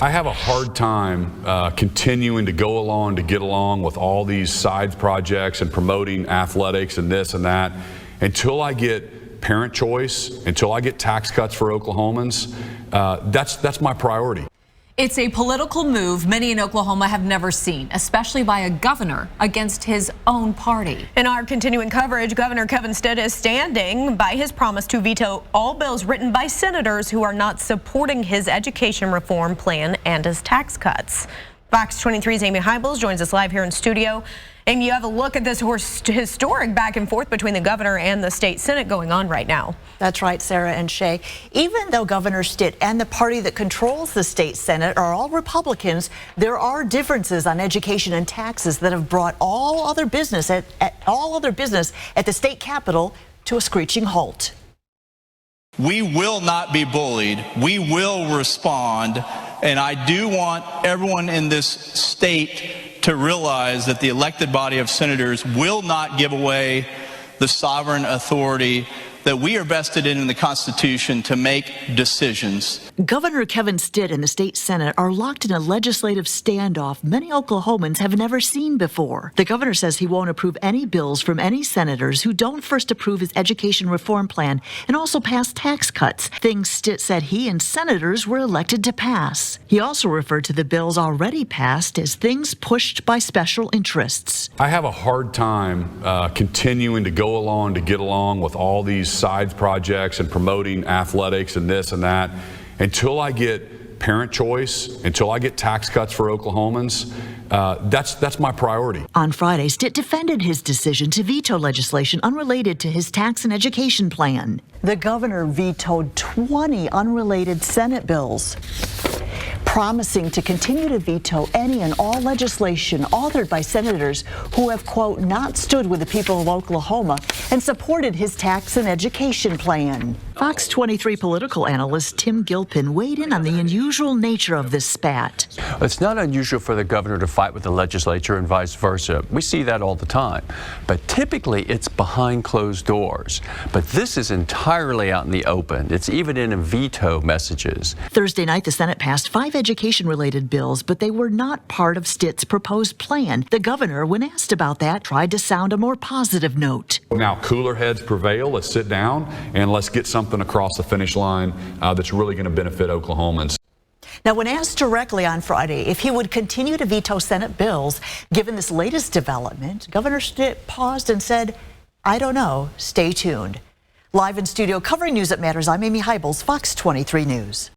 I have a hard time continuing to go along, to get along with all these side projects and promoting athletics and this and that until I get parent choice, until I get tax cuts for Oklahomans. That's my priority. It's a political move many in Oklahoma have never seen, especially by a governor against his own party. In our continuing coverage, Governor Kevin Stitt is standing by his promise to veto all bills written by senators who are not supporting his education reform plan and his tax cuts. Fox 23's Amy Hybels joins us live here in studio. Amy, you have a look at this historic back and forth between the governor and the state Senate going on right now. That's right, Sarah and Shay. Even though Governor Stitt and the party that controls the state Senate are all Republicans, there are differences on education and taxes that have brought all other business at the state capitol to a screeching halt. We will not be bullied. We will respond. And I do want everyone in this state to realize that the elected body of senators will not give away the sovereign authority that we are vested in the Constitution to make decisions. Governor Kevin Stitt and the state Senate are locked in a legislative standoff many Oklahomans have never seen before. The governor says he won't approve any bills from any senators who don't first approve his education reform plan and also pass tax cuts, things Stitt said he and senators were elected to pass. He also referred to the bills already passed as things pushed by special interests. I have a hard time continuing to go along, to get along with all these side projects and promoting athletics and this and that until I get parent choice, until I get tax cuts for Oklahomans. That's my priority. On Friday, Stitt defended his decision to veto legislation unrelated to his tax and education plan. The governor vetoed 20 unrelated Senate bills, promising to continue to veto any and all legislation authored by senators who have, quote, not stood with the people of Oklahoma and supported his tax and education plan. Fox 23 political analyst Tim Gilpin weighed in on the unusual nature of this spat. It's not unusual for the governor to fight with the legislature and vice versa. We see that all the time. But typically it's behind closed doors. But this is entirely out in the open. It's even in veto messages. Thursday night, the Senate passed 5 education-related bills, but they were not part of Stitt's proposed plan. The governor, when asked about that, tried to sound a more positive note. Now, cooler heads prevail. Let's sit down and let's get something across the finish line that's really going to benefit Oklahomans. Now, when asked directly on Friday if he would continue to veto Senate bills, given this latest development, Governor Stitt paused and said, "I don't know. Stay tuned." Live in studio covering news that matters, I'm Amy Hybels, Fox 23 News.